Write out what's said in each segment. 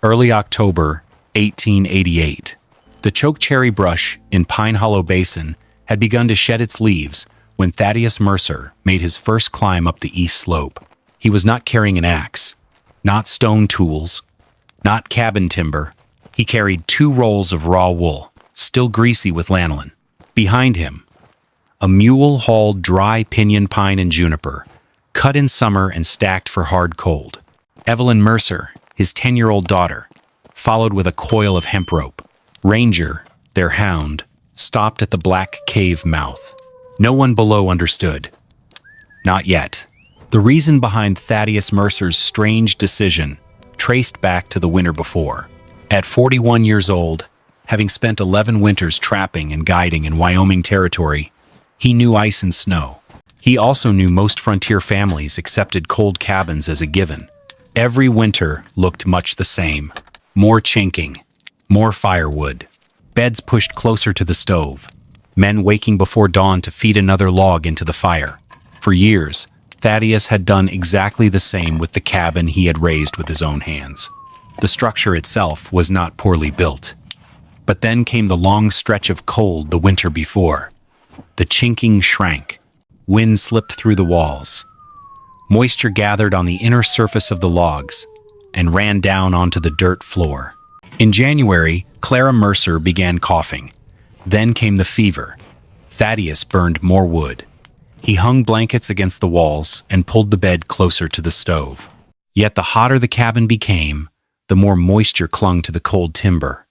Early October 1888. The chokecherry brush in Pine Hollow Basin had begun to shed its leaves when Thaddeus Mercer made his first climb up the east slope. He was not carrying an axe, not stone tools, not cabin timber. He carried 2 rolls of raw wool, still greasy with lanolin. Behind him, a mule hauled dry pinyon pine and juniper, cut in summer and stacked for hard cold. Evelyn Mercer, his 10-year-old daughter, followed with a coil of hemp rope. Ranger, their hound, stopped at the black cave mouth. No one below understood. Not yet. The reason behind Thaddeus Mercer's strange decision traced back to the winter before. At 41 years old, having spent 11 winters trapping and guiding in Wyoming territory, he knew ice and snow. He also knew most frontier families accepted cold cabins as a given. Every winter looked much the same. More chinking, more firewood, beds pushed closer to the stove, men waking before dawn to feed another log into the fire. For years, Thaddeus had done exactly the same with the cabin he had raised with his own hands. The structure itself was not poorly built. But then came the long stretch of cold the winter before. The chinking shrank. Wind slipped through the walls. Moisture gathered on the inner surface of the logs and ran down onto the dirt floor. In January, Clara Mercer began coughing. Then came the fever. Thaddeus burned more wood. He hung blankets against the walls and pulled the bed closer to the stove. Yet the hotter the cabin became, the more moisture clung to the cold timber.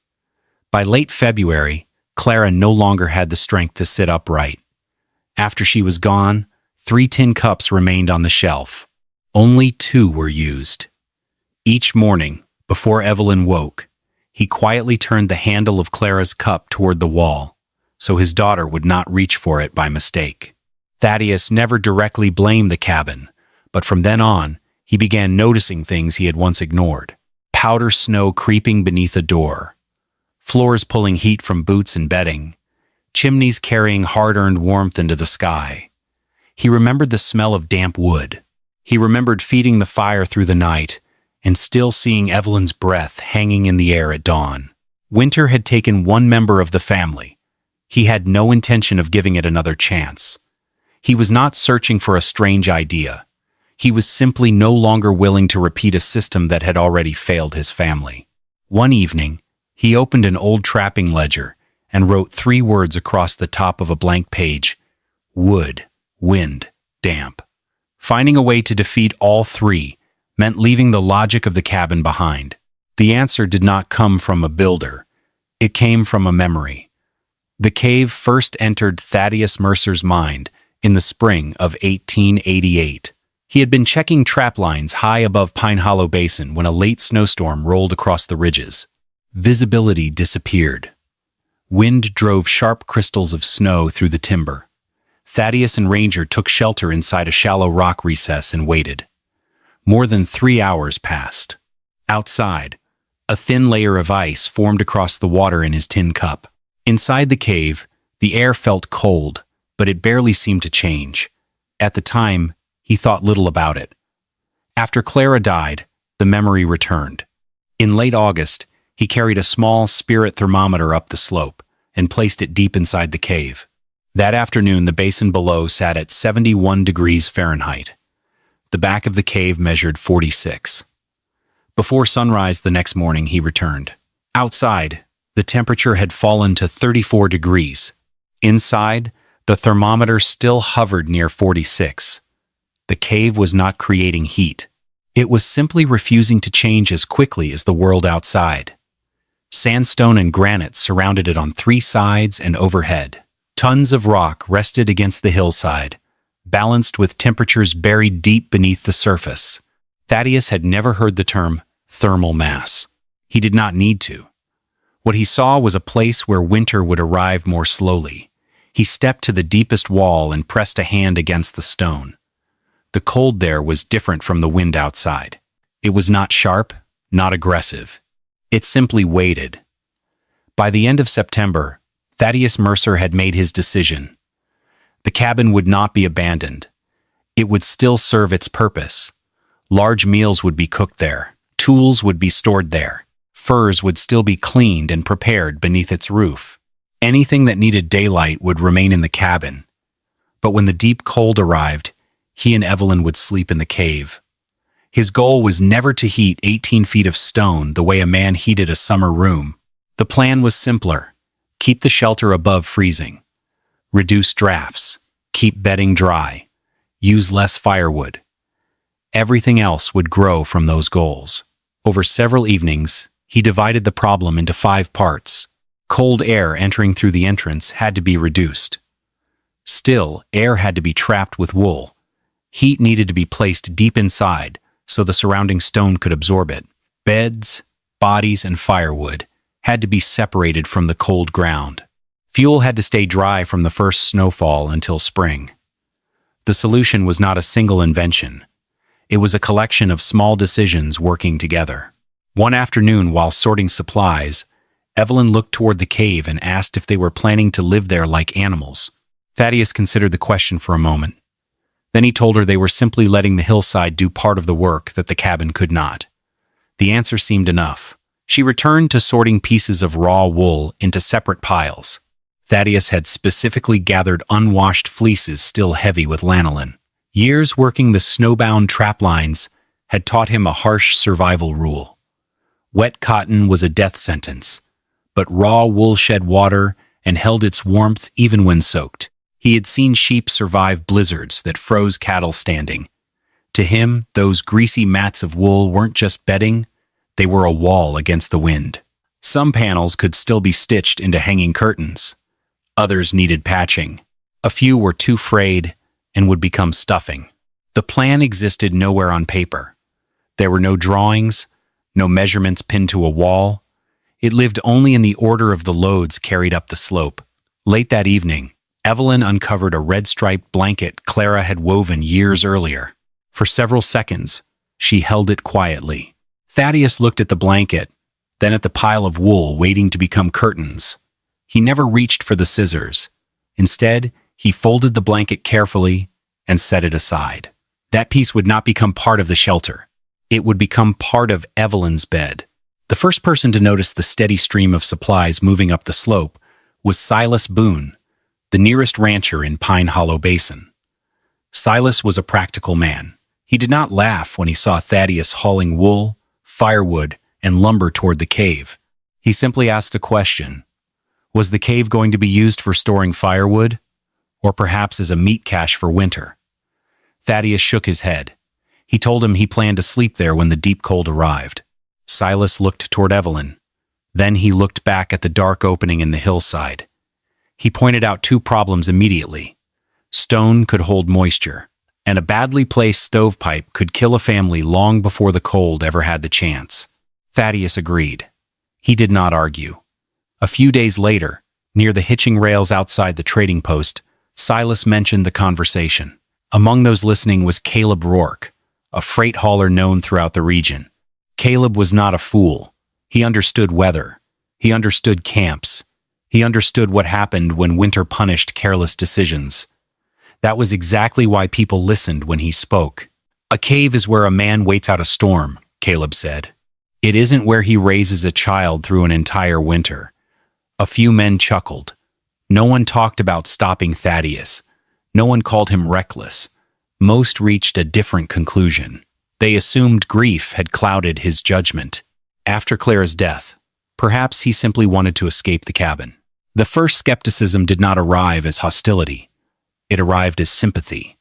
By late February, Clara no longer had the strength to sit upright. After she was gone, 3 tin cups remained on the shelf. Only 2 were used. Each morning, before Evelyn woke, he quietly turned the handle of Clara's cup toward the wall, so his daughter would not reach for it by mistake. Thaddeus never directly blamed the cabin, but from then on, he began noticing things he had once ignored. Powder snow creeping beneath a door, floors pulling heat from boots and bedding, chimneys carrying hard-earned warmth into the sky. He remembered the smell of damp wood. He remembered feeding the fire through the night and still seeing Evelyn's breath hanging in the air at dawn. Winter had taken one member of the family. He had no intention of giving it another chance. He was not searching for a strange idea. He was simply no longer willing to repeat a system that had already failed his family. One evening, he opened an old trapping ledger and wrote 3 words across the top of a blank page: wood, wind, damp. Finding a way to defeat all 3 meant leaving the logic of the cabin behind. The answer did not come from a builder. It came from a memory. The cave first entered Thaddeus Mercer's mind in the spring of 1888. He had been checking trap lines high above Pine Hollow Basin when a late snowstorm rolled across the ridges. Visibility disappeared. Wind drove sharp crystals of snow through the timber. Thaddeus and Ranger took shelter inside a shallow rock recess and waited. More than 3 hours passed. Outside, a thin layer of ice formed across the water in his tin cup. Inside the cave, the air felt cold, but it barely seemed to change. At the time, he thought little about it. After Clara died, the memory returned. In late August, he carried a small spirit thermometer up the slope and placed it deep inside the cave. That afternoon, the basin below sat at 71 degrees Fahrenheit. The back of the cave measured 46. Before sunrise the next morning, he returned. Outside, the temperature had fallen to 34 degrees. Inside, the thermometer still hovered near 46. The cave was not creating heat. It was simply refusing to change as quickly as the world outside. Sandstone and granite surrounded it on 3 sides and overhead. Tons of rock rested against the hillside, balanced with temperatures buried deep beneath the surface. Thaddeus had never heard the term thermal mass. He did not need to. What he saw was a place where winter would arrive more slowly. He stepped to the deepest wall and pressed a hand against the stone. The cold there was different from the wind outside. It was not sharp, not aggressive. It simply waited. By the end of September, Thaddeus Mercer had made his decision. The cabin would not be abandoned. It would still serve its purpose. Large meals would be cooked there. Tools would be stored there. furs would still be cleaned and prepared beneath its roof. Anything that needed daylight would remain in the cabin. But when the deep cold arrived, he and Evelyn would sleep in the cave. His goal was never to heat 18 feet of stone the way a man heated a summer room. The plan was simpler. Keep the shelter above freezing. Reduce drafts. Keep bedding dry. Use less firewood. Everything else would grow from those goals. Over several evenings, he divided the problem into 5 parts. Cold air entering through the entrance had to be reduced. Still, air had to be trapped with wool. Heat needed to be placed deep inside so the surrounding stone could absorb it. Beds, bodies, and firewood had to be separated from the cold ground. Fuel had to stay dry from the first snowfall until spring. The solution was not a single invention. It was a collection of small decisions working together. One afternoon, while sorting supplies, Evelyn looked toward the cave and asked if they were planning to live there like animals. Thaddeus considered the question for a moment. Then he told her they were simply letting the hillside do part of the work that the cabin could not. The answer seemed enough. She returned to sorting pieces of raw wool into separate piles. Thaddeus had specifically gathered unwashed fleeces still heavy with lanolin. Years working the snowbound trap lines had taught him a harsh survival rule. Wet cotton was a death sentence, but raw wool shed water and held its warmth even when soaked. He had seen sheep survive blizzards that froze cattle standing. To him, those greasy mats of wool weren't just bedding, they were a wall against the wind. Some panels could still be stitched into hanging curtains. Others needed patching. A few were too frayed and would become stuffing. The plan existed nowhere on paper. There were no drawings, no measurements pinned to a wall. It lived only in the order of the loads carried up the slope. Late that evening, Evelyn uncovered a red-striped blanket Clara had woven years earlier. For several seconds, she held it quietly. Thaddeus looked at the blanket, then at the pile of wool waiting to become curtains. He never reached for the scissors. Instead, he folded the blanket carefully and set it aside. That piece would not become part of the shelter. It would become part of Evelyn's bed. The first person to notice the steady stream of supplies moving up the slope was Silas Boone, the nearest rancher in Pine Hollow Basin. Silas was a practical man. He did not laugh when he saw Thaddeus hauling wool, firewood, and lumber toward the cave. He simply asked a question. Was the cave going to be used for storing firewood, or perhaps as a meat cache for winter? Thaddeus shook his head. He told him he planned to sleep there when the deep cold arrived. Silas looked toward Evelyn. Then he looked back at the dark opening in the hillside. He pointed out 2 problems immediately. Stone could hold moisture, and a badly placed stovepipe could kill a family long before the cold ever had the chance. Thaddeus agreed. He did not argue. A few days later, near the hitching rails outside the trading post, Silas mentioned the conversation. Among those listening was Caleb Rourke, a freight hauler known throughout the region. Caleb was not a fool. He understood weather. He understood camps. He understood what happened when winter punished careless decisions. That was exactly why people listened when he spoke. A cave is where a man waits out a storm, Caleb said. It isn't where he raises a child through an entire winter. A few men chuckled. No one talked about stopping Thaddeus. No one called him reckless. Most reached a different conclusion. They assumed grief had clouded his judgment. After Clara's death, perhaps he simply wanted to escape the cabin. The first skepticism did not arrive as hostility. It arrived as sympathy.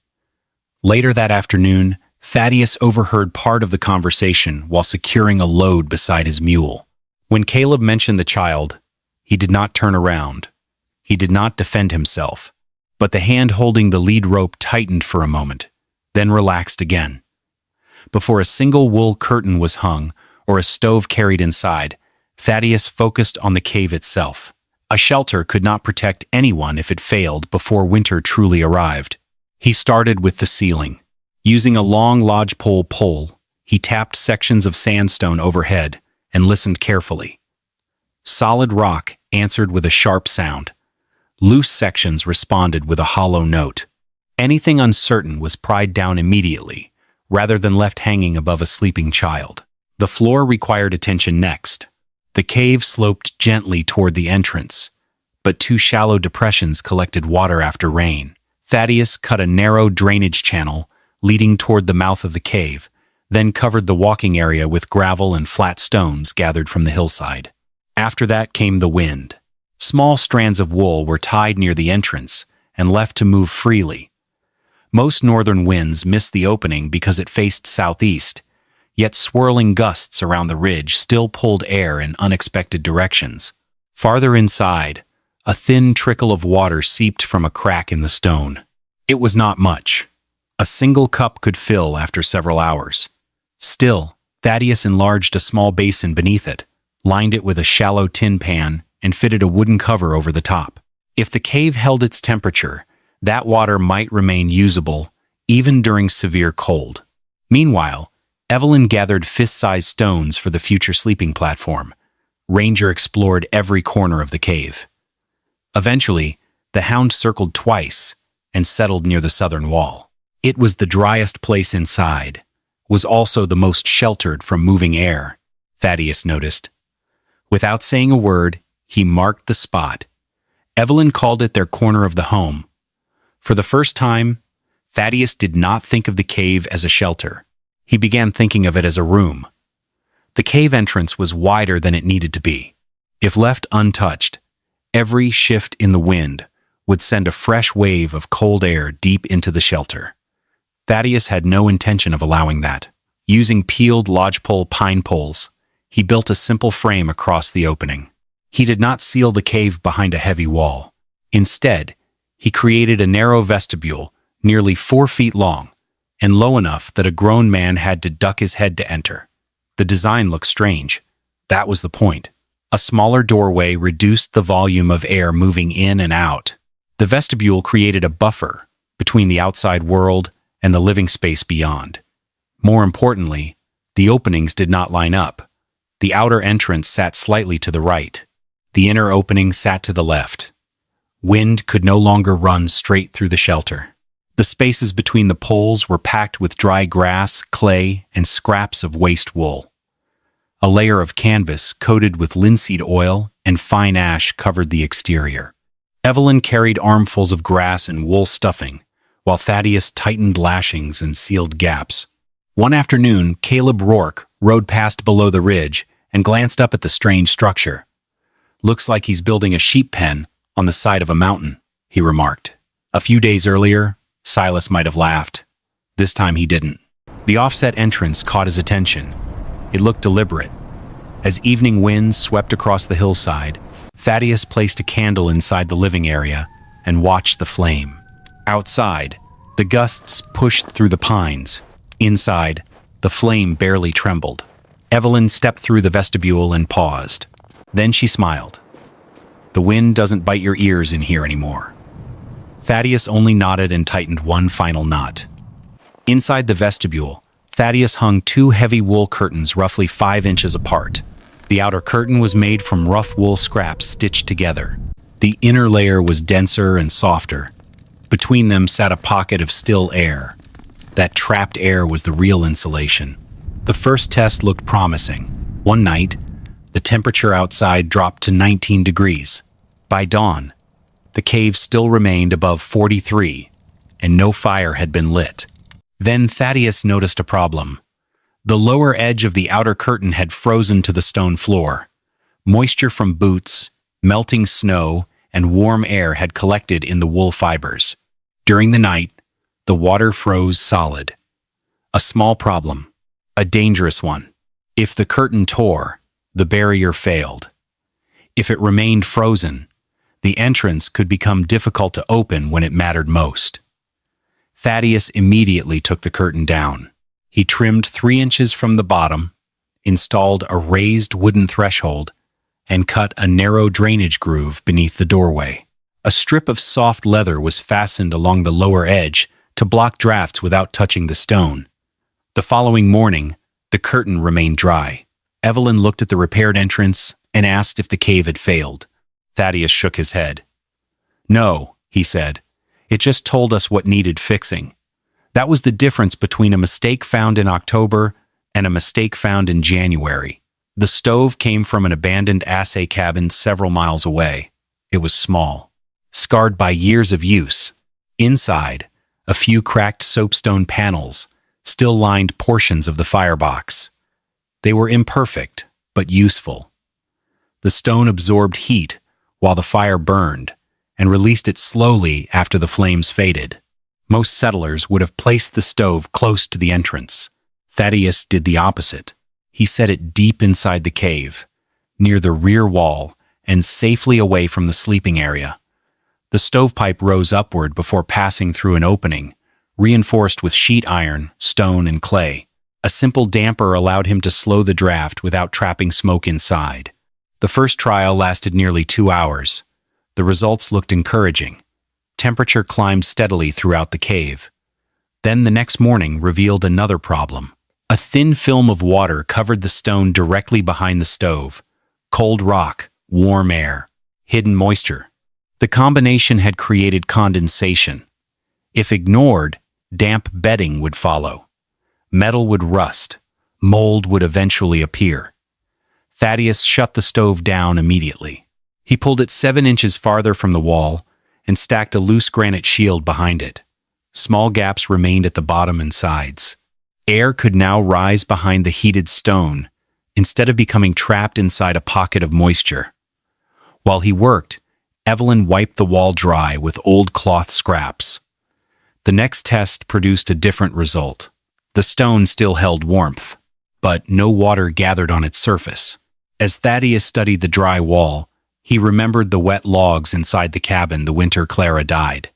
Later that afternoon, Thaddeus overheard part of the conversation while securing a load beside his mule. When Caleb mentioned the child, he did not turn around. He did not defend himself, but the hand holding the lead rope tightened for a moment, then relaxed again. Before a single wool curtain was hung or a stove carried inside, Thaddeus focused on the cave itself. A shelter could not protect anyone if it failed before winter truly arrived. He started with the ceiling. Using a long lodgepole pole, he tapped sections of sandstone overhead and listened carefully. Solid rock answered with a sharp sound. Loose sections responded with a hollow note. Anything uncertain was pried down immediately, rather than left hanging above a sleeping child. The floor required attention next. The cave sloped gently toward the entrance, but two shallow depressions collected water after rain. Thaddeus cut a narrow drainage channel leading toward the mouth of the cave, then covered the walking area with gravel and flat stones gathered from the hillside. After that came the wind. Small strands of wool were tied near the entrance and left to move freely. Most northern winds missed the opening because it faced southeast, yet swirling gusts around the ridge still pulled air in unexpected directions. Farther inside, a thin trickle of water seeped from a crack in the stone. It was not much. A single cup could fill after several hours. Still, Thaddeus enlarged a small basin beneath it, lined it with a shallow tin pan, and fitted a wooden cover over the top. If the cave held its temperature, that water might remain usable, even during severe cold. Meanwhile, Evelyn gathered fist-sized stones for the future sleeping platform. Ranger explored every corner of the cave. Eventually, the hound circled twice and settled near the southern wall. It was the driest place inside, was also the most sheltered from moving air, Thaddeus noticed. Without saying a word, he marked the spot. Evelyn called it their corner of the home. For the first time, Thaddeus did not think of the cave as a shelter. He began thinking of it as a room. The cave entrance was wider than it needed to be. If left untouched, every shift in the wind would send a fresh wave of cold air deep into the shelter. Thaddeus had no intention of allowing that. Using peeled lodgepole pine poles, he built a simple frame across the opening. He did not seal the cave behind a heavy wall. Instead, he created a narrow vestibule, nearly 4 feet long, and low enough that a grown man had to duck his head to enter. The design looked strange. That was the point. A smaller doorway reduced the volume of air moving in and out. The vestibule created a buffer between the outside world and the living space beyond. More importantly, the openings did not line up. The outer entrance sat slightly to the right. The inner opening sat to the left. Wind could no longer run straight through the shelter. The spaces between the poles were packed with dry grass, clay, and scraps of waste wool. A layer of canvas coated with linseed oil and fine ash covered the exterior. Evelyn carried armfuls of grass and wool stuffing, while Thaddeus tightened lashings and sealed gaps. One afternoon, Caleb Rourke rode past below the ridge and glanced up at the strange structure. "Looks like he's building a sheep pen on the side of a mountain," he remarked. A few days earlier, Silas might have laughed. This time he didn't. The offset entrance caught his attention. It looked deliberate. As evening winds swept across the hillside, Thaddeus placed a candle inside the living area and watched the flame. Outside, the gusts pushed through the pines. Inside, the flame barely trembled. Evelyn stepped through the vestibule and paused. Then she smiled. "The wind doesn't bite your ears in here anymore." Thaddeus only nodded and tightened one final knot. Inside the vestibule, Thaddeus hung 2 heavy wool curtains roughly 5 inches apart. The outer curtain was made from rough wool scraps stitched together. The inner layer was denser and softer. Between them sat a pocket of still air. That trapped air was the real insulation. The first test looked promising. One night, the temperature outside dropped to 19 degrees. By dawn, the cave still remained above 43, and no fire had been lit. Then Thaddeus noticed a problem. The lower edge of the outer curtain had frozen to the stone floor. Moisture from boots, melting snow, and warm air had collected in the wool fibers. During the night, the water froze solid. A small problem, a dangerous one. If the curtain tore, the barrier failed. If it remained frozen, the entrance could become difficult to open when it mattered most. Thaddeus immediately took the curtain down. He trimmed 3 inches from the bottom, installed a raised wooden threshold, and cut a narrow drainage groove beneath the doorway. A strip of soft leather was fastened along the lower edge to block drafts without touching the stone. The following morning, the curtain remained dry. Evelyn looked at the repaired entrance and asked if the cave had failed. Thaddeus shook his head. "No," he said. "It just told us what needed fixing." That was the difference between a mistake found in October and a mistake found in January. The stove came from an abandoned assay cabin several miles away. It was small, scarred by years of use. Inside, a few cracked soapstone panels still lined portions of the firebox. They were imperfect, but useful. The stone absorbed heat while the fire burned and released it slowly after the flames faded. Most settlers would have placed the stove close to the entrance. Thaddeus did the opposite. He set it deep inside the cave, near the rear wall and safely away from the sleeping area. The stovepipe rose upward before passing through an opening, reinforced with sheet iron, stone, and clay. A simple damper allowed him to slow the draft without trapping smoke inside. The first trial lasted nearly 2 hours. The results looked encouraging. Temperature climbed steadily throughout the cave. Then the next morning revealed another problem. A thin film of water covered the stone directly behind the stove. Cold rock, warm air, hidden moisture. The combination had created condensation. If ignored, damp bedding would follow. Metal would rust. Mold would eventually appear. Thaddeus shut the stove down immediately. He pulled it 7 inches farther from the wall and stacked a loose granite shield behind it. Small gaps remained at the bottom and sides. Air could now rise behind the heated stone, instead of becoming trapped inside a pocket of moisture. While he worked, Evelyn wiped the wall dry with old cloth scraps. The next test produced a different result. The stone still held warmth, but no water gathered on its surface. As Thaddeus studied the dry wall, he remembered the wet logs inside the cabin the winter Clara died.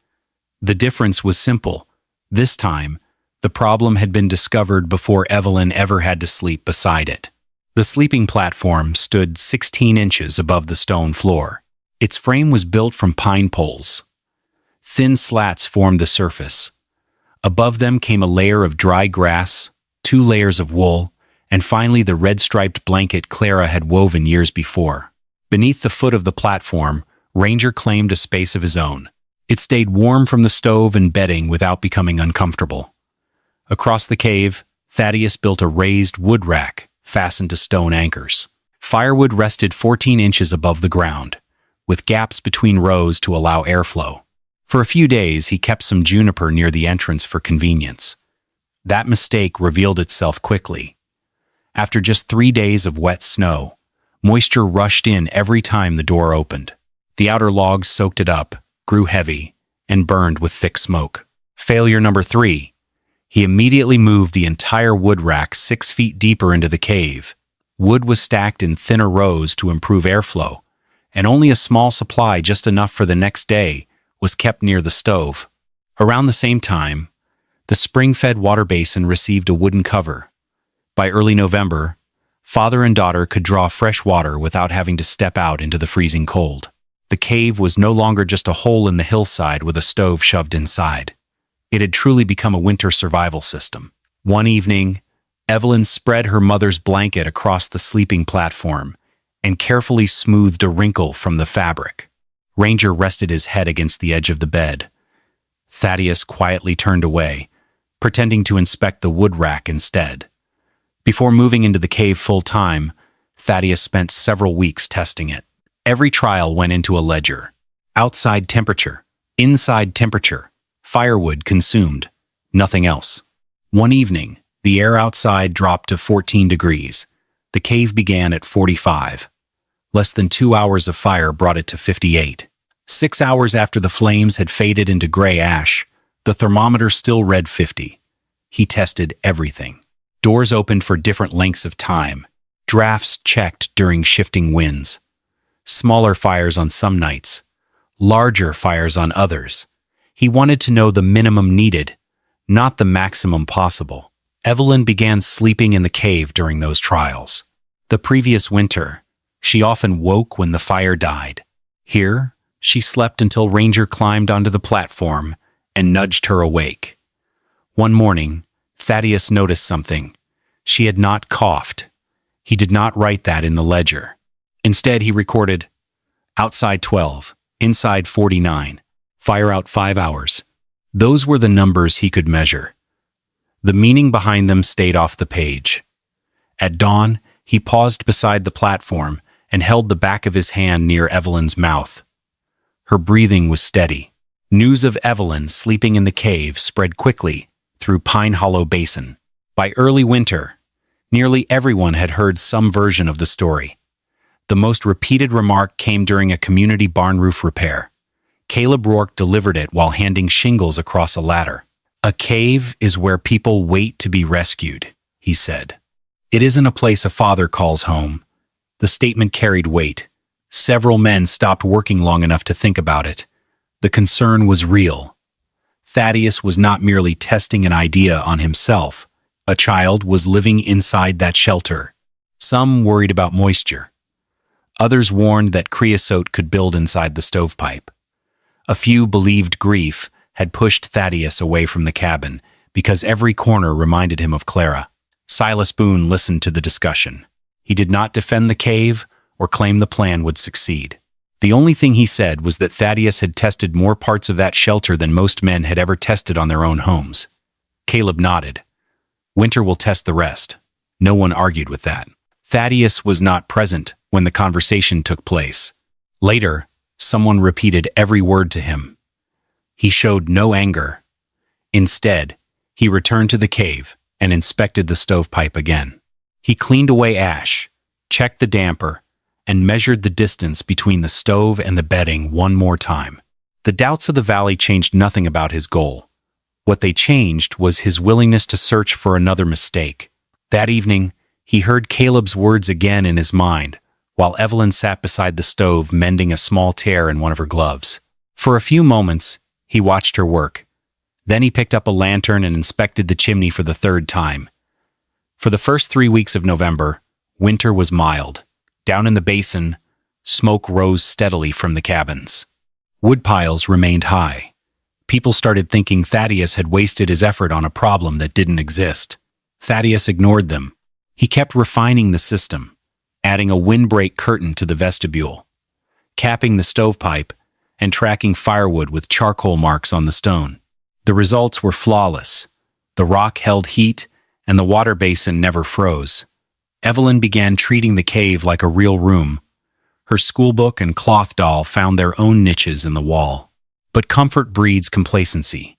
The difference was simple. This time, the problem had been discovered before Evelyn ever had to sleep beside it. The sleeping platform stood 16 inches above the stone floor. Its frame was built from pine poles. Thin slats formed the surface. Above them came a layer of dry grass, 2 layers of wool, and finally the red-striped blanket Clara had woven years before. Beneath the foot of the platform, Ranger claimed a space of his own. It stayed warm from the stove and bedding without becoming uncomfortable. Across the cave, Thaddeus built a raised wood rack fastened to stone anchors. Firewood rested 14 inches above the ground, with gaps between rows to allow airflow. For a few days, he kept some juniper near the entrance for convenience. That mistake revealed itself quickly. After just 3 days of wet snow, moisture rushed in every time the door opened. The outer logs soaked it up, grew heavy, and burned with thick smoke. Failure number 3. He immediately moved the entire wood rack 6 feet deeper into the cave. Wood was stacked in thinner rows to improve airflow, and only a small supply, just enough for the next day, was kept near the stove. Around the same time, the spring-fed water basin received a wooden cover. By early November, father and daughter could draw fresh water without having to step out into the freezing cold. The cave was no longer just a hole in the hillside with a stove shoved inside. It had truly become a winter survival system. One evening, Evelyn spread her mother's blanket across the sleeping platform and carefully smoothed a wrinkle from the fabric. Ranger rested his head against the edge of the bed. Thaddeus quietly turned away, pretending to inspect the wood rack instead. Before moving into the cave full-time, Thaddeus spent several weeks testing it. Every trial went into a ledger. Outside temperature, inside temperature, firewood consumed, nothing else. One evening, the air outside dropped to 14 degrees. The cave began at 45. Less than 2 hours of fire brought it to 58. 6 hours after the flames had faded into gray ash, the thermometer still read 50. He tested everything. Doors opened for different lengths of time. Drafts checked during shifting winds. Smaller fires on some nights. Larger fires on others. He wanted to know the minimum needed, not the maximum possible. Evelyn began sleeping in the cave during those trials. The previous winter, she often woke when the fire died. Here, she slept until Ranger climbed onto the platform and nudged her awake. One morning, Thaddeus noticed something. She had not coughed. He did not write that in the ledger. Instead, he recorded, outside 12, inside 49, fire out 5 hours. Those were the numbers he could measure. The meaning behind them stayed off the page. At dawn, He paused beside the platform and held the back of his hand near Evelyn's mouth. Her breathing was steady. News of Evelyn sleeping in the cave spread quickly through Pine Hollow Basin. By early winter, nearly everyone had heard some version of the story. The most repeated remark came during a community barn roof repair. Caleb Rourke delivered it while handing shingles across a ladder. "A cave is where people wait to be rescued," he said. "It isn't a place a father calls home." The statement carried weight. Several men stopped working long enough to think about it. The concern was real. Thaddeus was not merely testing an idea on himself. A child was living inside that shelter. Some worried about moisture. Others warned that creosote could build inside the stovepipe. A few believed grief had pushed Thaddeus away from the cabin because every corner reminded him of Clara. Silas Boone listened to the discussion. He did not defend the cave or claim the plan would succeed. The only thing he said was that Thaddeus had tested more parts of that shelter than most men had ever tested on their own homes. Caleb nodded. "Winter will test the rest." No one argued with that. Thaddeus was not present when the conversation took place. Later, someone repeated every word to him. He showed no anger. Instead, he returned to the cave and inspected the stovepipe again. He cleaned away ash, checked the damper, and measured the distance between the stove and the bedding one more time. The doubts of the valley changed nothing about his goal. What they changed was his willingness to search for another mistake. That evening, he heard Caleb's words again in his mind, while Evelyn sat beside the stove mending a small tear in one of her gloves. For a few moments, he watched her work. Then he picked up a lantern and inspected the chimney for the third time. For the first 3 weeks of November, winter was mild. Down in the basin, smoke rose steadily from the cabins. Wood piles remained high. People started thinking Thaddeus had wasted his effort on a problem that didn't exist. Thaddeus ignored them. He kept refining the system, adding a windbreak curtain to the vestibule, capping the stovepipe, and tracking firewood with charcoal marks on the stone. The results were flawless. The rock held heat, and the water basin never froze. Evelyn began treating the cave like a real room. Her schoolbook and cloth doll found their own niches in the wall. But comfort breeds complacency.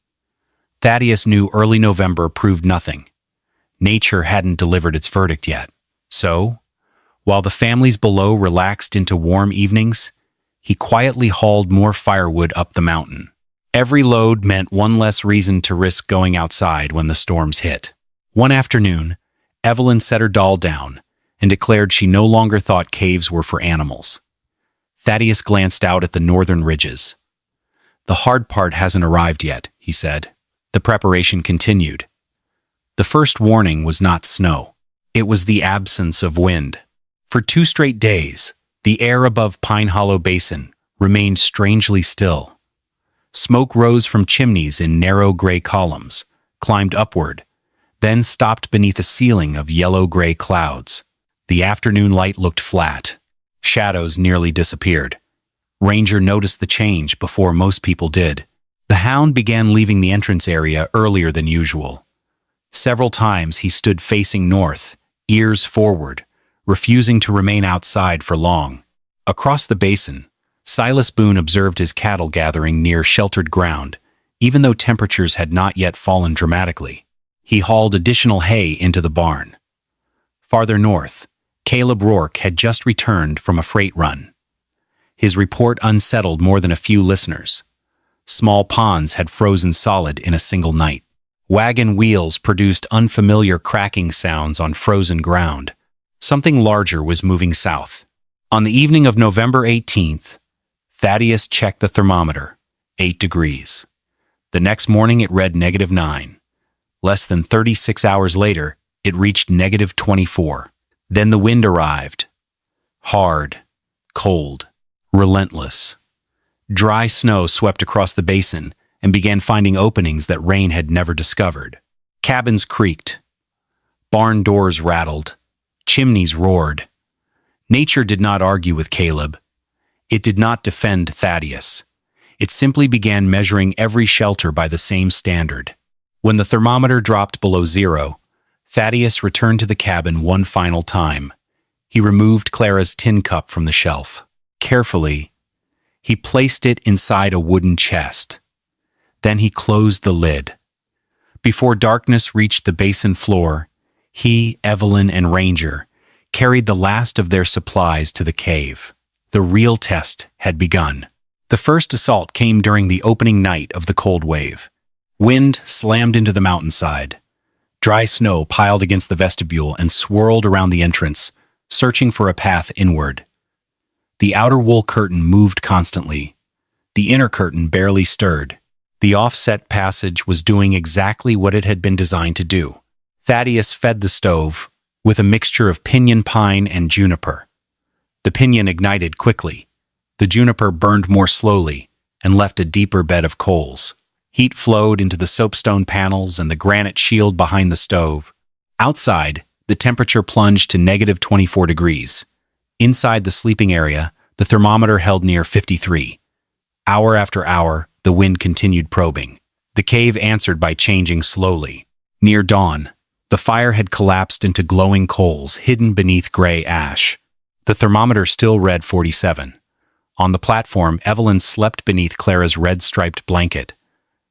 Thaddeus knew early November proved nothing. Nature hadn't delivered its verdict yet. So, while the families below relaxed into warm evenings, he quietly hauled more firewood up the mountain. Every load meant one less reason to risk going outside when the storms hit. One afternoon, Evelyn set her doll down and declared she no longer thought caves were for animals. Thaddeus glanced out at the northern ridges. "The hard part hasn't arrived yet," he said. The preparation continued. The first warning was not snow. It was the absence of wind. For 2 straight days, the air above Pine Hollow Basin remained strangely still. Smoke rose from chimneys in narrow gray columns, climbed upward, then stopped beneath a ceiling of yellow-gray clouds. The afternoon light looked flat. Shadows nearly disappeared. Ranger noticed the change before most people did. The hound began leaving the entrance area earlier than usual. Several times he stood facing north, ears forward, refusing to remain outside for long. Across the basin, Silas Boone observed his cattle gathering near sheltered ground, even though temperatures had not yet fallen dramatically. He hauled additional hay into the barn. Farther north, Caleb Rourke had just returned from a freight run. His report unsettled more than a few listeners. Small ponds had frozen solid in a single night. Wagon wheels produced unfamiliar cracking sounds on frozen ground. Something larger was moving south. On the evening of November 18th, Thaddeus checked the thermometer, 8 degrees. The next morning it read -9. Less than 36 hours later, it reached -24. Then the wind arrived. Hard, cold, relentless. Dry snow swept across the basin and began finding openings that rain had never discovered. Cabins creaked. Barn doors rattled. Chimneys roared. Nature did not argue with Caleb. It did not defend Thaddeus. It simply began measuring every shelter by the same standard. When the thermometer dropped below 0, Thaddeus returned to the cabin one final time. He removed Clara's tin cup from the shelf. Carefully, he placed it inside a wooden chest. Then he closed the lid. Before darkness reached the basin floor, he, Evelyn, and Ranger carried the last of their supplies to the cave. The real test had begun. The first assault came during the opening night of the cold wave. Wind slammed into the mountainside. Dry snow piled against the vestibule and swirled around the entrance, searching for a path inward. The outer wool curtain moved constantly. The inner curtain barely stirred. The offset passage was doing exactly what it had been designed to do. Thaddeus fed the stove with a mixture of pinyon pine and juniper. The pinyon ignited quickly. The juniper burned more slowly and left a deeper bed of coals. Heat flowed into the soapstone panels and the granite shield behind the stove. Outside, the temperature plunged to -24 degrees. Inside the sleeping area, the thermometer held near 53. Hour after hour, the wind continued probing. The cave answered by changing slowly. Near dawn, the fire had collapsed into glowing coals hidden beneath gray ash. The thermometer still read 47. On the platform, Evelyn slept beneath Clara's red-striped blanket.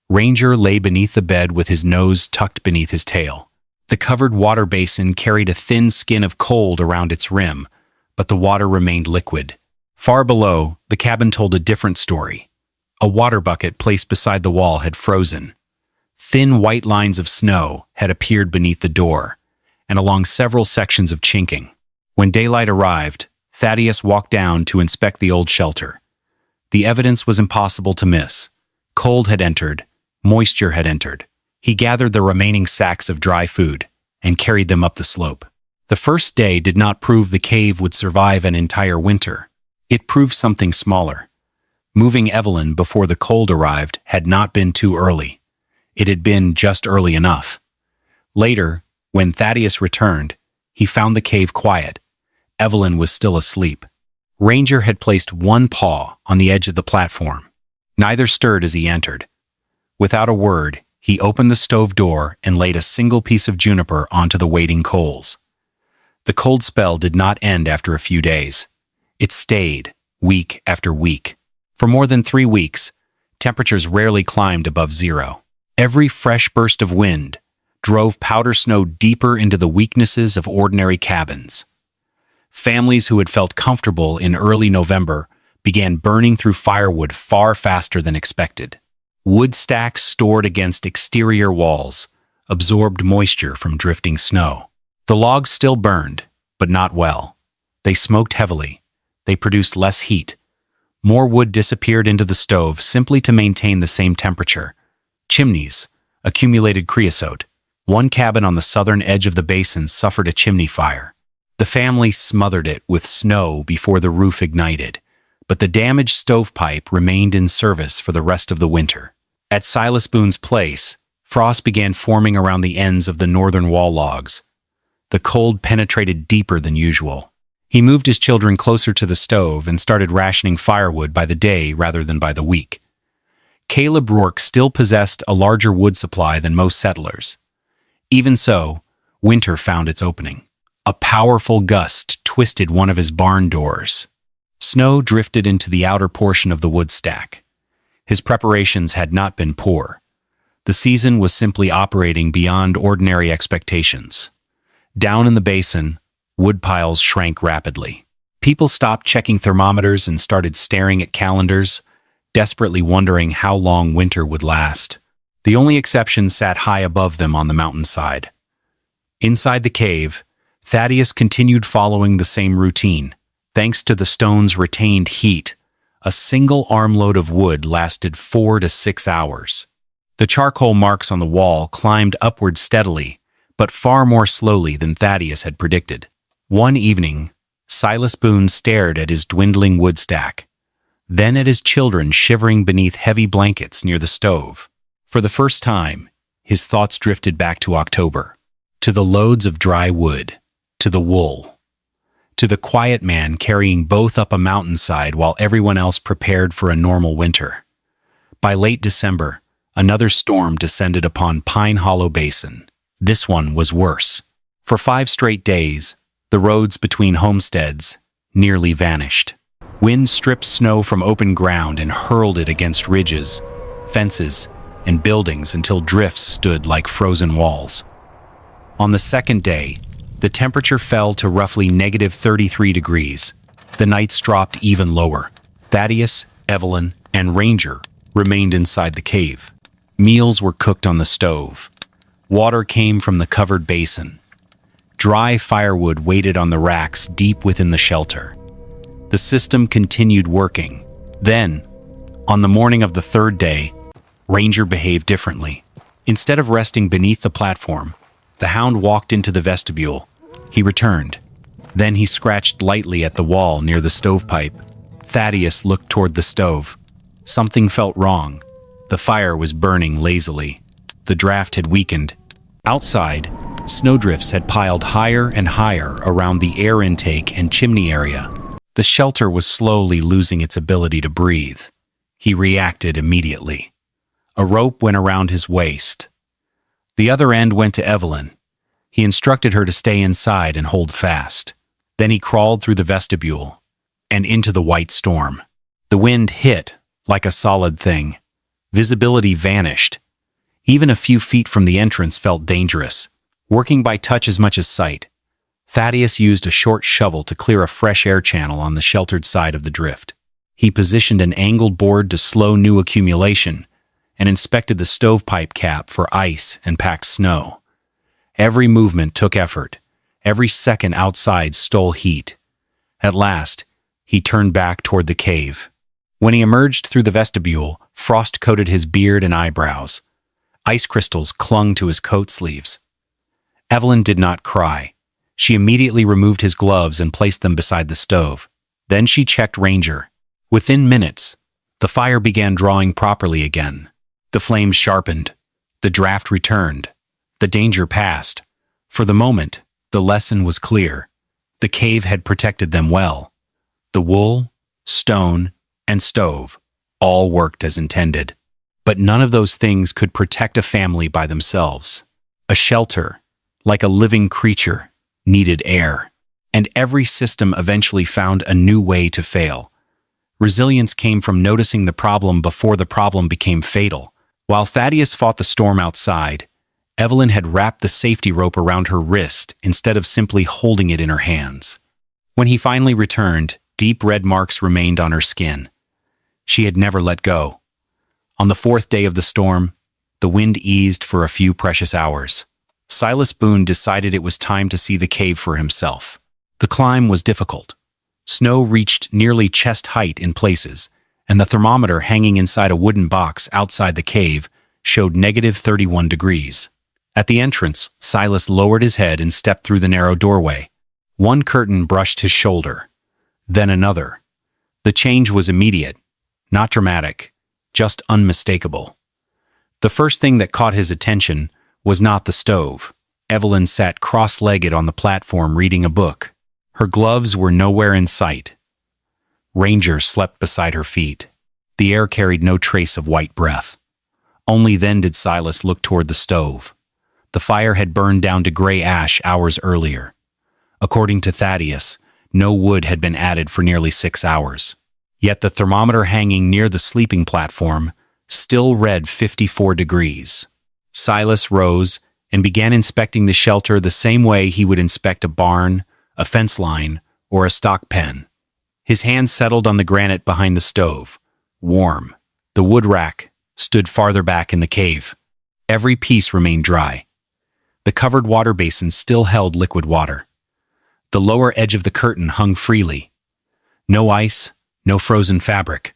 Ranger lay beneath the bed with his nose tucked beneath his tail. The covered water basin carried a thin skin of cold around its rim, but the water remained liquid. Far below, the cabin told a different story. A water bucket placed beside the wall had frozen. Thin white lines of snow had appeared beneath the door, and along several sections of chinking. When daylight arrived, Thaddeus walked down to inspect the old shelter. The evidence was impossible to miss. Cold had entered, moisture had entered. He gathered the remaining sacks of dry food and carried them up the slope. The first day did not prove the cave would survive an entire winter. It proved something smaller. Moving Evelyn before the cold arrived had not been too early. It had been just early enough. Later, when Thaddeus returned, he found the cave quiet. Evelyn was still asleep. Ranger had placed one paw on the edge of the platform. Neither stirred as he entered. Without a word, he opened the stove door and laid a single piece of juniper onto the waiting coals. The cold spell did not end after a few days. It stayed, week after week. For more than 3 weeks, temperatures rarely climbed above zero. Every fresh burst of wind drove powder snow deeper into the weaknesses of ordinary cabins. Families who had felt comfortable in early November began burning through firewood far faster than expected. Wood stacks stored against exterior walls absorbed moisture from drifting snow. The logs still burned, but not well. They smoked heavily. They produced less heat. More wood disappeared into the stove simply to maintain the same temperature. Chimneys accumulated creosote. One cabin on the southern edge of the basin suffered a chimney fire. The family smothered it with snow before the roof ignited, but the damaged stovepipe remained in service for the rest of the winter. At Silas Boone's place, frost began forming around the ends of the northern wall logs. The cold penetrated deeper than usual. He moved his children closer to the stove and started rationing firewood by the day rather than by the week. Caleb Rourke still possessed a larger wood supply than most settlers. Even so, winter found its opening. A powerful gust twisted one of his barn doors. Snow drifted into the outer portion of the wood stack. His preparations had not been poor. The season was simply operating beyond ordinary expectations. Down in the basin, wood piles shrank rapidly. People stopped checking thermometers and started staring at calendars, desperately wondering how long winter would last. The only exception sat high above them on the mountainside. Inside the cave, Thaddeus continued following the same routine. Thanks to the stone's retained heat, a single armload of wood lasted 4 to 6 hours. The charcoal marks on the wall climbed upward steadily, but far more slowly than Thaddeus had predicted. One evening, Silas Boone stared at his dwindling wood stack, then at his children shivering beneath heavy blankets near the stove. For the first time, his thoughts drifted back to October, to the loads of dry wood, to the wool, to the quiet man carrying both up a mountainside while everyone else prepared for a normal winter. By late December, another storm descended upon Pine Hollow Basin. This one was worse. For 5 straight days, The roads between homesteads nearly vanished. Wind stripped snow from open ground and hurled it against ridges, fences, and buildings until drifts stood like frozen walls. On the second day, the temperature fell to roughly -33 degrees. The nights dropped even lower. Thaddeus, Evelyn, and Ranger remained inside the cave. Meals were cooked on the stove. Water came from the covered basin. Dry firewood waited on the racks deep within the shelter. The system continued working. Then, on the morning of the third day, Ranger behaved differently. Instead of resting beneath the platform, the hound walked into the vestibule. He returned. Then he scratched lightly at the wall near the stovepipe. Thaddeus looked toward the stove. Something felt wrong. The fire was burning lazily. The draft had weakened. Outside, snowdrifts had piled higher and higher around the air intake and chimney area. The shelter was slowly losing its ability to breathe. He reacted immediately. A rope went around his waist. The other end went to Evelyn. He instructed her to stay inside and hold fast. Then he crawled through the vestibule and into the white storm. The wind hit like a solid thing. Visibility vanished. Even a few feet from the entrance felt dangerous, working by touch as much as sight. Thaddeus used a short shovel to clear a fresh air channel on the sheltered side of the drift. He positioned an angled board to slow new accumulation and inspected the stovepipe cap for ice and packed snow. Every movement took effort. Every second outside stole heat. At last, he turned back toward the cave. When he emerged through the vestibule, frost coated his beard and eyebrows. Ice crystals clung to his coat sleeves. Evelyn did not cry. She immediately removed his gloves and placed them beside the stove. Then she checked Ranger. Within minutes, the fire began drawing properly again. The flames sharpened. The draft returned. The danger passed. For the moment, the lesson was clear. The cave had protected them well. The wool, stone, and stove all worked as intended. But none of those things could protect a family by themselves. A shelter, like a living creature, needed air. And every system eventually found a new way to fail. Resilience came from noticing the problem before the problem became fatal. While Thaddeus fought the storm outside, Evelyn had wrapped the safety rope around her wrist instead of simply holding it in her hands. When he finally returned, deep red marks remained on her skin. She had never let go. On the fourth day of the storm, the wind eased for a few precious hours. Silas Boone decided it was time to see the cave for himself. The climb was difficult. Snow reached nearly chest height in places, and the thermometer hanging inside a wooden box outside the cave showed -31 degrees. At the entrance, Silas lowered his head and stepped through the narrow doorway. One curtain brushed his shoulder, then another. The change was immediate, not dramatic, just unmistakable. The first thing that caught his attention was not the stove. Evelyn sat cross-legged on the platform reading a book. Her gloves were nowhere in sight. Ranger slept beside her feet. The air carried no trace of white breath. Only then did Silas look toward the stove. The fire had burned down to gray ash hours earlier. According to Thaddeus, no wood had been added for nearly 6 hours. Yet the thermometer hanging near the sleeping platform still read 54 degrees. Silas rose and began inspecting the shelter the same way he would inspect a barn, a fence line, or a stock pen. His hand settled on the granite behind the stove, warm. The wood rack stood farther back in the cave. Every piece remained dry. The covered water basin still held liquid water. The lower edge of the curtain hung freely. No ice, no frozen fabric.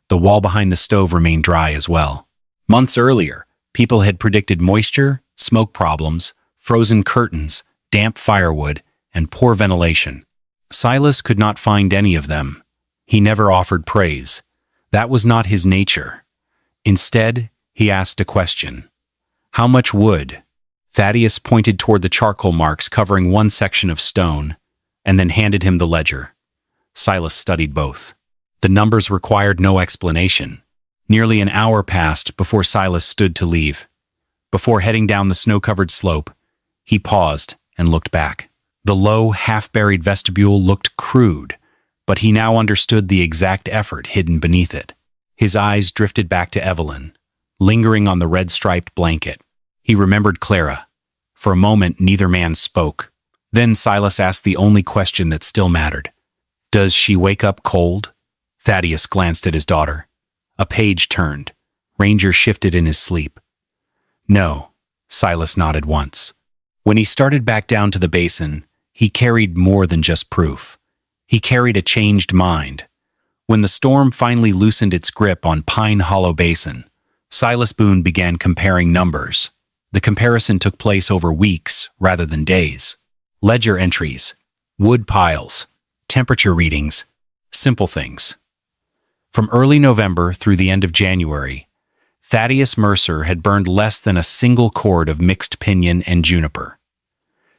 The wall behind the stove remained dry as well. Months earlier, people had predicted moisture, smoke problems, frozen curtains, damp firewood, and poor ventilation. Silas could not find any of them. He never offered praise. That was not his nature. Instead, he asked a question. How much wood? Thaddeus pointed toward the charcoal marks covering one section of stone, and then handed him the ledger. Silas studied both. The numbers required no explanation. Nearly an hour passed before Silas stood to leave. Before heading down the snow-covered slope, he paused and looked back. The low, half-buried vestibule looked crude, but he now understood the exact effort hidden beneath it. His eyes drifted back to Evelyn, lingering on the red-striped blanket. He remembered Clara. For a moment, neither man spoke. Then Silas asked the only question that still mattered. "Does she wake up cold?" Thaddeus glanced at his daughter. A page turned. Ranger shifted in his sleep. "No," Silas nodded once. When he started back down to the basin, he carried more than just proof. He carried a changed mind. When the storm finally loosened its grip on Pine Hollow Basin, Silas Boone began comparing numbers. The comparison took place over weeks rather than days. Ledger entries, wood piles, temperature readings, simple things. From early November through the end of January, Thaddeus Mercer had burned less than a single cord of mixed pinyon and juniper.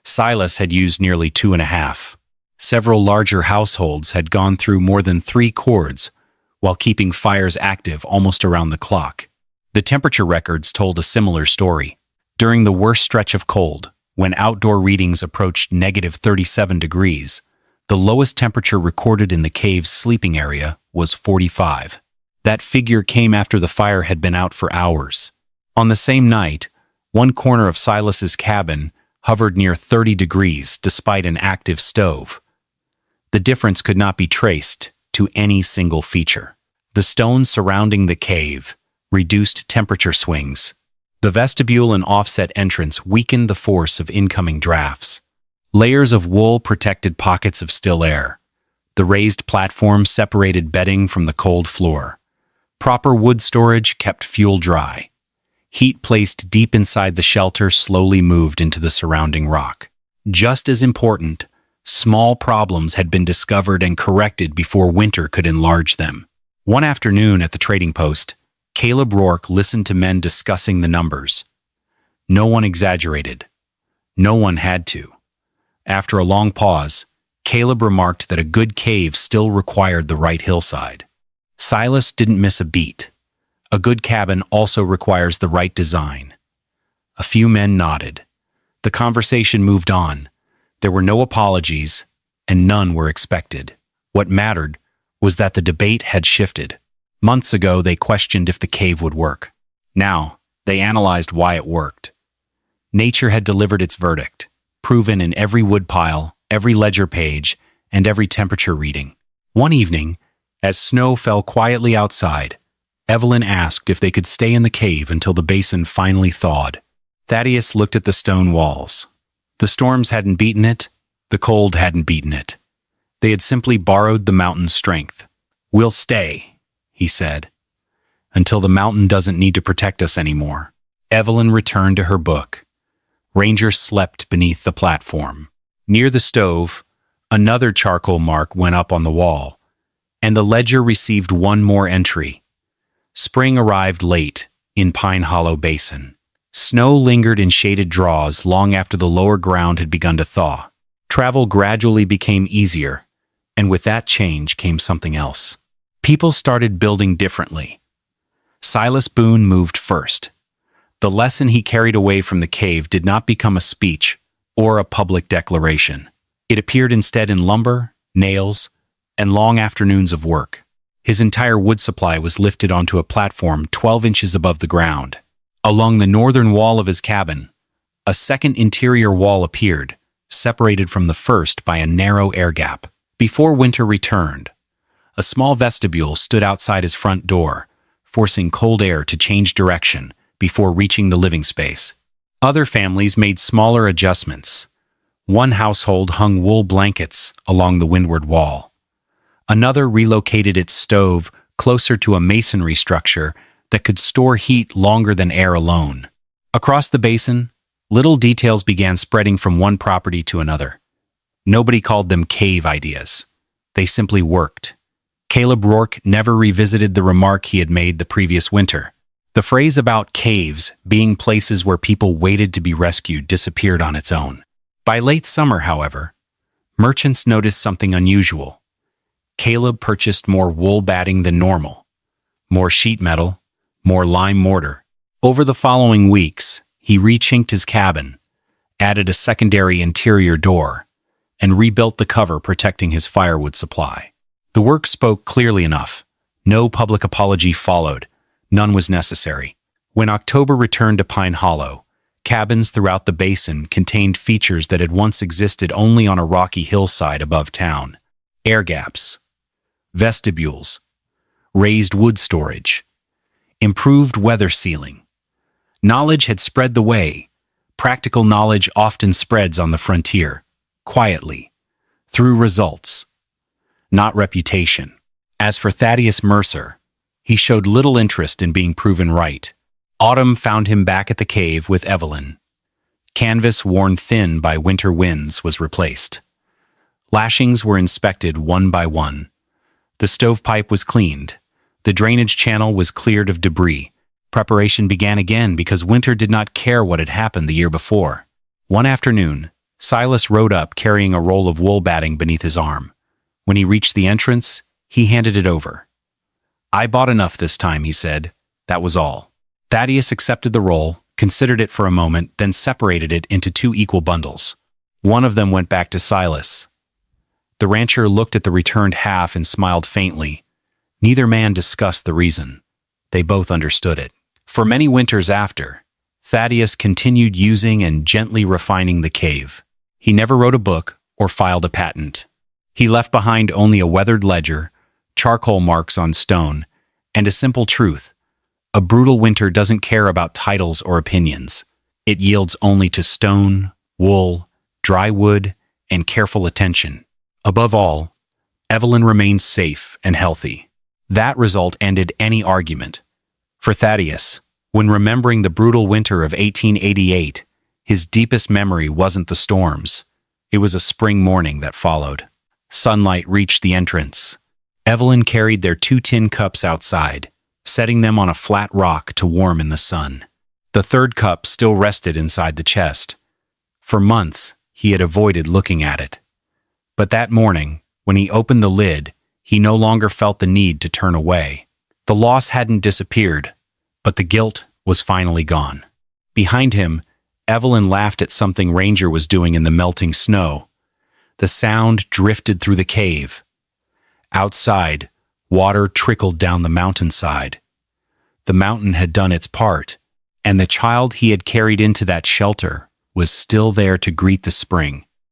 Silas had used nearly 2.5. Several larger households had gone through more than 3 cords while keeping fires active almost around the clock. The temperature records told a similar story. During the worst stretch of cold, when outdoor readings approached -37 degrees, the lowest temperature recorded in the cave's sleeping area was 45. That figure came after the fire had been out for hours. On the same night, one corner of Silas's cabin hovered near 30 degrees despite an active stove. The difference could not be traced to any single feature. The stones surrounding the cave reduced temperature swings. The vestibule and offset entrance weakened the force of incoming drafts. Layers of wool protected pockets of still air. The raised platform separated bedding from the cold floor. Proper wood storage kept fuel dry. Heat placed deep inside the shelter slowly moved into the surrounding rock. Just as important, small problems had been discovered and corrected before winter could enlarge them. One afternoon at the trading post, Caleb Rourke listened to men discussing the numbers. No one exaggerated. No one had to. After a long pause, Caleb remarked that a good cave still required the right hillside. Silas didn't miss a beat. A good cabin also requires the right design. A few men nodded. The conversation moved on. There were no apologies, and none were expected. What mattered was that the debate had shifted. Months ago, they questioned if the cave would work. Now, they analyzed why it worked. Nature had delivered its verdict, proven in every woodpile, every ledger page, and every temperature reading. One evening, as snow fell quietly outside, Evelyn asked if they could stay in the cave until the basin finally thawed. Thaddeus looked at the stone walls. The storms hadn't beaten it, the cold hadn't beaten it. They had simply borrowed the mountain's strength. "We'll stay," he said, "until the mountain doesn't need to protect us anymore." Evelyn returned to her book. Ranger slept beneath the platform. Near the stove, another charcoal mark went up on the wall, and the ledger received one more entry. Spring arrived late in Pine Hollow Basin. Snow lingered in shaded draws long after the lower ground had begun to thaw. Travel gradually became easier, and with that change came something else. People started building differently. Silas Boone moved first. The lesson he carried away from the cave did not become a speech or a public declaration. It appeared instead in lumber, nails, and long afternoons of work. His entire wood supply was lifted onto a platform 12 inches above the ground. Along the northern wall of his cabin, a second interior wall appeared, separated from the first by a narrow air gap. Before winter returned, a small vestibule stood outside his front door, forcing cold air to change direction before reaching the living space. Other families made smaller adjustments. One household hung wool blankets along the windward wall. Another relocated its stove closer to a masonry structure that could store heat longer than air alone. Across the basin, little details began spreading from one property to another. Nobody called them cave ideas. They simply worked. Caleb Rourke never revisited the remark he had made the previous winter. The phrase about caves being places where people waited to be rescued disappeared on its own. By late summer, however, merchants noticed something unusual. Caleb purchased more wool batting than normal, more sheet metal, more lime mortar. Over the following weeks, he rechinked his cabin, added a secondary interior door, and rebuilt the cover protecting his firewood supply. The work spoke clearly enough. No public apology followed. None was necessary. When October returned to Pine Hollow, cabins throughout the basin contained features that had once existed only on a rocky hillside above town. Air gaps, vestibules, raised wood storage, improved weather sealing. Knowledge had spread the way. Practical knowledge often spreads on the frontier, quietly, through results, not reputation. As for Thaddeus Mercer, he showed little interest in being proven right. Autumn found him back at the cave with Evelyn. Canvas worn thin by winter winds was replaced. Lashings were inspected one by one. The stovepipe was cleaned. The drainage channel was cleared of debris. Preparation began again because winter did not care what had happened the year before. One afternoon, Silas rode up carrying a roll of wool batting beneath his arm. When he reached the entrance, he handed it over. "I bought enough this time," he said. That was all. Thaddeus accepted the roll, considered it for a moment, then separated it into 2 equal bundles. One of them went back to Silas. The rancher looked at the returned half and smiled faintly. Neither man discussed the reason. They both understood it. For many winters after, Thaddeus continued using and gently refining the cave. He never wrote a book or filed a patent. He left behind only a weathered ledger, charcoal marks on stone, and a simple truth. A brutal winter doesn't care about titles or opinions. It yields only to stone, wool, dry wood, and careful attention. Above all, Evelyn remained safe and healthy. That result ended any argument. For Thaddeus, when remembering the brutal winter of 1888, his deepest memory wasn't the storms. It was a spring morning that followed. Sunlight reached the entrance. Evelyn carried their 2 tin cups outside, setting them on a flat rock to warm in the sun. The third cup still rested inside the chest. For months, he had avoided looking at it. But that morning, when he opened the lid, he no longer felt the need to turn away. The loss hadn't disappeared, but the guilt was finally gone. Behind him, Evelyn laughed at something Ranger was doing in the melting snow. The sound drifted through the cave. Outside, water trickled down the mountainside. The mountain had done its part, and the child he had carried into that shelter was still there to greet the spring.